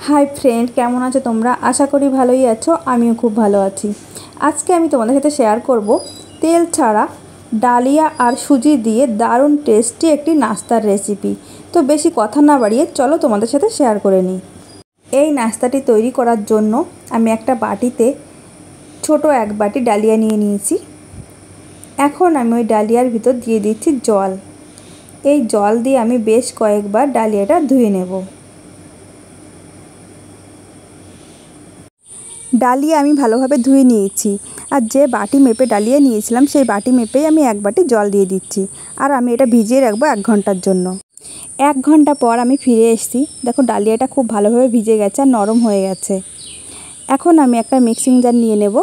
Hi friend, কেমন আছো তোমরা? আশা করি ভালোই আছো। আমিও খুব ভালো আছি। আজকে আমি তোমাদের সাথে শেয়ার করব তেল ছাড়া ডালিয়া আর সুজি দিয়ে দারুণ টেস্টি একটি নাস্তার রেসিপি। তো বেশি কথা না বাড়িয়ে চলো তোমাদের সাথে শেয়ার করে নিই। এই নাস্তাটি তৈরি করার জন্য আমি একটা বাটিতে ছোট এক বাটি ডালিয়া নিয়ে নিয়েছি। এখন আমি ওই ডালিয়ার ভিতর দিয়ে দিচ্ছি জল। এই জল দিয়ে আমি বেশ কয়েকবার ডালিয়াটা ধুয়ে নেব। ডালিয়া আমি ভালোভাবে ধুয়ে নিয়েছি, আর যে বাটি মেপে ডালিয়া নিয়েছিলাম সেই বাটি মেপেই আমি এক বাটি জল দিয়ে দিচ্ছি। আর আমি এটা ভিজিয়ে রাখবো 1 ঘন্টার জন্য। 1 ঘন্টা পর আমি ফিরে এসেছি। দেখো ডালিয়াটা খুব ভালোভাবে ভিজে গেছে আর নরম হয়ে গেছে। এখন আমি একটা মিক্সিং জার নিয়ে নেব,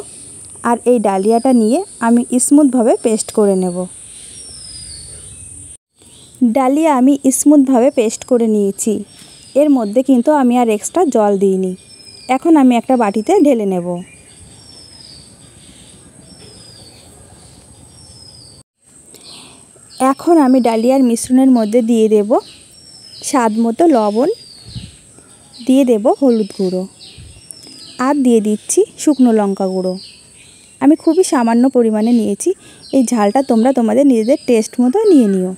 আর এই ডালিয়াটা নিয়ে আমি স্মুথভাবে পেস্ট করে নেব। ডালিয়া আমি স্মুথভাবে পেস্ট করে নিয়েছি। এর মধ্যে কিন্তু আমি আর এক্সট্রা জল দিইনি। এখন আমি একটা বাটিতে ঢেলে নেব। এখন আমি ডালিয়ার মিশ্রণের মধ্যে দিয়ে দেব স্বাদ মতো লবণ, দিয়ে দেব হলুদ গুঁড়ো, আর দিয়ে দিচ্ছি শুকনো লঙ্কা গুঁড়ো। আমি খুবই সামান্য পরিমাণে নিয়েছি। এই ঝালটা তোমরা তোমাদের নিজেদের টেস্ট মতো নিয়ে নিও।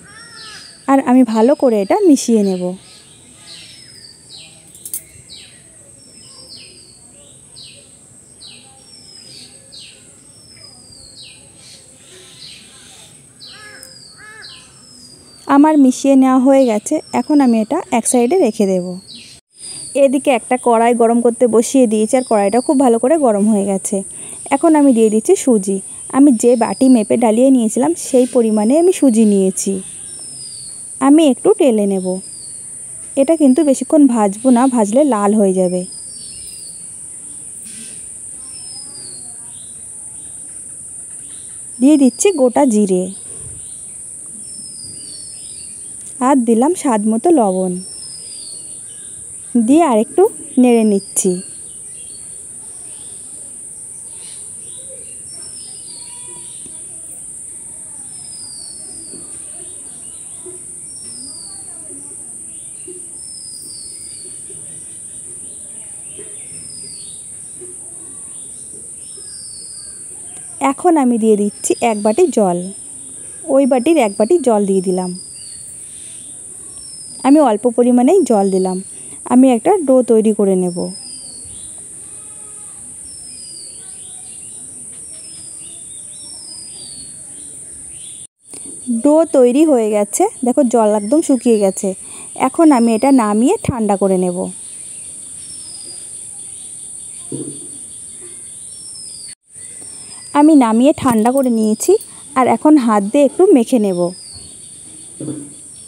আর আমি ভালো করে এটা মিশিয়ে নেব। আমার মিশিয়ে নেওয়া হয়ে গেছে। এখন আমি এটা এক সাইডে রেখে দেব। এদিকে একটা কড়াই গরম করতে বসিয়ে দিয়েছি, আর কড়াইটা খুব ভালো করে গরম হয়ে গেছে। এখন আমি দিয়ে দিচ্ছি সুজি। আমি যে বাটি মেপে ডালিয়ে নিয়েছিলাম সেই পরিমাণে আমি সুজি নিয়েছি। আমি একটু টেলে নেব। এটা কিন্তু বেশিক্ষণ ভাজবো না, ভাজলে লাল হয়ে যাবে। দিয়ে দিচ্ছি গোটা জিরে, আর দিলাম স্বাদ মতো লবণ, দিয়ে আরেকটু নেড়ে নিচ্ছি। এখন আমি দিয়ে দিচ্ছি 1 বাটি জল। ওই বাটির 1 বাটি জল দিয়ে দিলাম। আমি অল্প পরিমাণেই জল দিলাম। আমি একটা ডো তৈরি করে নেব। ডো তৈরি হয়ে গেছে। দেখো জল একদম শুকিয়ে গেছে। এখন আমি এটা নামিয়ে ঠান্ডা করে নেব। আমি নামিয়ে ঠান্ডা করে নিয়েছি, আর এখন হাত দিয়ে একটু মেখে নেব।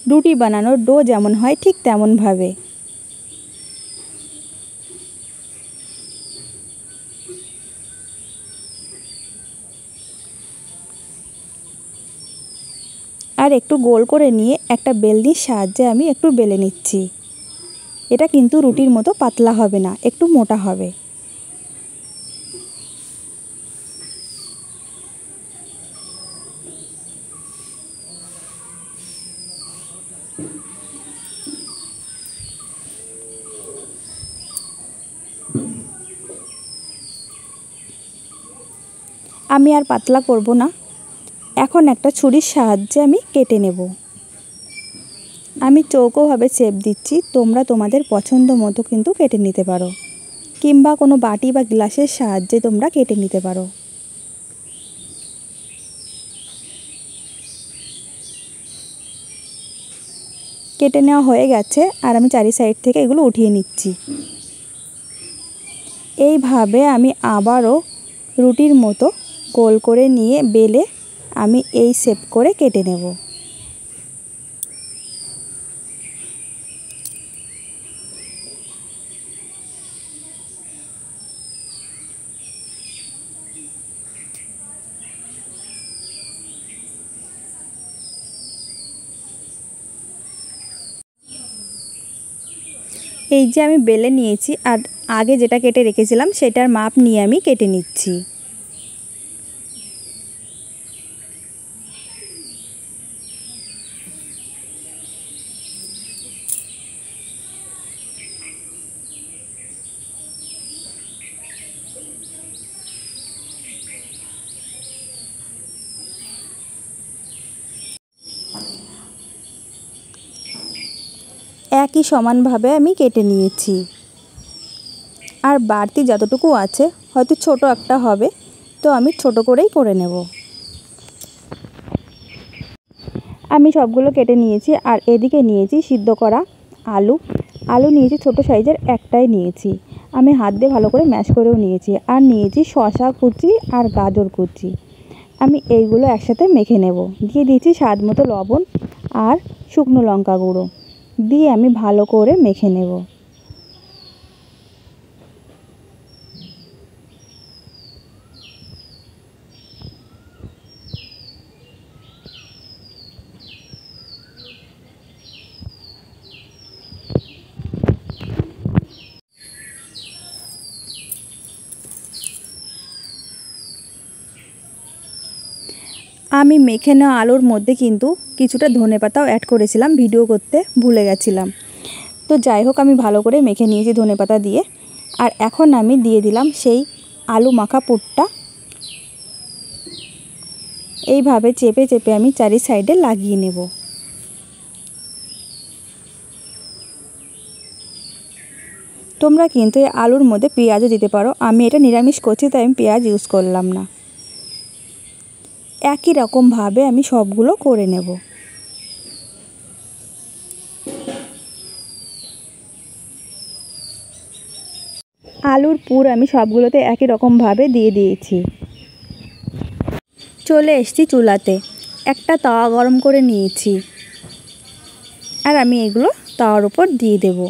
রুটি বানানোর ডো যেমন হয় ঠিক তেমনভাবে। আর একটু গোল করে নিয়ে একটা বেলনির সাহায্যে আমি একটু বেলে নিচ্ছি। এটা কিন্তু রুটির মতো পাতলা হবে না, একটু মোটা হবে। আমি আর পাতলা করব না। এখন একটা ছুরির সাহায্যে আমি কেটে নেব। আমি চৌকোভাবে শেপ দিচ্ছি। তোমরা তোমাদের পছন্দ মতো কিন্তু কেটে নিতে পারো, কিংবা কোনো বাটি বা গ্লাসের সাহায্যে তোমরা কেটে নিতে পারো। কেটে নেওয়া হয়ে গেছে, আর আমি চারি সাইড থেকে এগুলো উঠিয়ে নিচ্ছি। এইভাবে আমি আবারও রুটির মতো গোল করে নিয়ে বেলে আমি এই শেপ করে কেটে নেব। এই যে আমি বেলে নিয়েছি, আর আগে যেটা কেটে রেখেছিলাম সেটার মাপ নিয়ে আমি কেটে নিচ্ছি। একই সমানভাবে আমি কেটে নিয়েছি। আর বাড়তি যতটুকু আছে, হয়তো ছোট একটা হবে, তো আমি ছোট করেই করে নেব। আমি সবগুলো কেটে নিয়েছি। আর এদিকে নিয়েছি সিদ্ধ করা আলু নিয়েছি, ছোট সাইজের একটাই নিয়েছি। আমি হাত দিয়ে ভালো করে ম্যাশ করেও নিয়েছি। আর নিয়েছি শসা কুচি আর গাজর কুচি। আমি এইগুলো একসাথে মেখে নেব। দিয়ে দিয়েছি স্বাদ মতো লবণ আর শুকনো লঙ্কা গুঁড়ো দিয়ে আমি ভালো করে মেখে নেব। আমি মেখে নেওয়া আলুর মধ্যে কিন্তু কিছুটা ধনেপাতাও অ্যাড করেছিলাম, ভিডিও করতে ভুলে গেছিলাম। তো যাই হোক, আমি ভালো করে মেখে নিয়েছি ধনেপাতা দিয়ে। আর এখন আমি দিয়ে দিলাম সেই আলু মাখা পুরটা। এইভাবে চেপে চেপে আমি চারি সাইডে লাগিয়ে নেব। তোমরা কিন্তু এই আলুর মধ্যে পেঁয়াজও দিতে পারো। আমি এটা নিরামিষ করছি, তাই আমি পেঁয়াজ ইউজ করলাম না। একই রকমভাবে আমি সবগুলো করে নেব। আলুর পুর আমি সবগুলোতে একই রকমভাবে দিয়ে দিয়েছি। চলে এসেছি চুলাতে, একটা তাওয়া গরম করে নিয়েছি। আর আমি এগুলো তাওয়ার উপর দিয়ে দেব।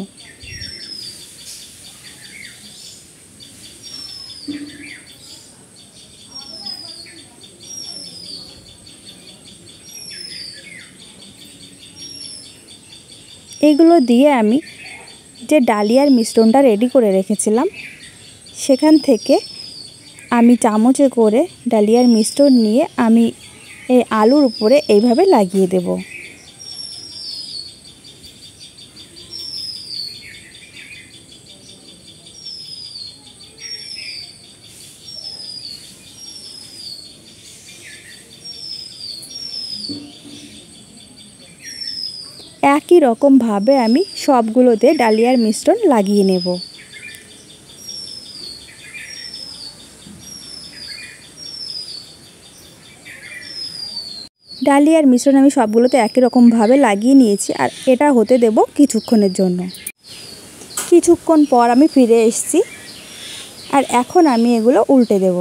এগুলো দিয়ে আমি যে ডালিয়ার মিশ্রণটা রেডি করে রেখেছিলাম, সেখান থেকে আমি চামচে করে ডালিয়ার মিশ্রণ নিয়ে আমি এই আলুর উপরে এইভাবে লাগিয়ে দেব। একই রকমভাবে আমি সবগুলোতে ডালিয়ার মিশ্রণ লাগিয়ে নেব। ডালিয়ার মিশ্রণ আমি সবগুলোতে একই রকমভাবে লাগিয়ে নিয়েছি। আর এটা হতে দেব কিছুক্ষণের জন্য। কিছুক্ষণ পর আমি ফিরে এসেছি। আর এখন আমি এগুলো উল্টে দেব।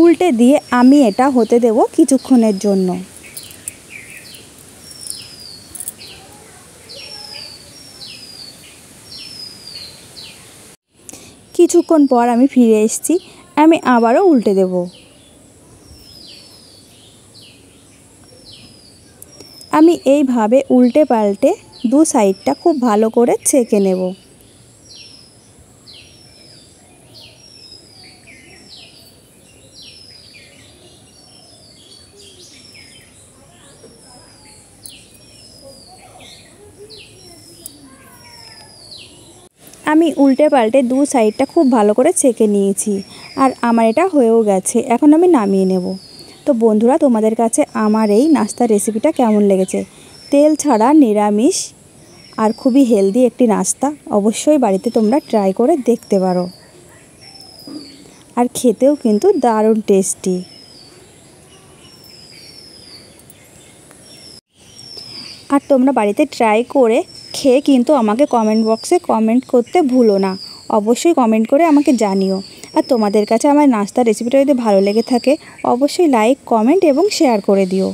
উল্টে দিয়ে আমি এটা হতে দেব কিছুক্ষণের জন্য। কিছুক্ষণ পর আমি ফিরে এসেছি। আমি আবারও উল্টে দেব। আমি এইভাবে উল্টে পাল্টে দু সাইডটা খুব ভালো করে ছেঁকে নেব। আমি উল্টে পাল্টে দু সাইডটা খুব ভালো করে ছেঁকে নিয়েছি। আর আমার এটা হয়েও গেছে। এখন আমি নামিয়ে নেব। তো বন্ধুরা, তোমাদের কাছে আমার এই নাস্তার রেসিপিটা কেমন লেগেছে? তেল ছাড়া নিরামিষ আর খুবই হেলদি একটি নাস্তা। অবশ্যই বাড়িতে তোমরা ট্রাই করে দেখতে পারো। আর খেতেও কিন্তু দারুণ টেস্টি। আর তোমরা বাড়িতে ট্রাই করে খেয়ে কিন্তু আমাকে কমেন্ট বক্সে কমেন্ট করতে ভুলো না। অবশ্যই কমেন্ট করে আমাকে জানিও। আর তোমাদের কাছে আমার নাস্তার রেসিপিটা যদি ভালো লেগে থাকে, অবশ্যই লাইক, কমেন্ট এবং শেয়ার করে দিও।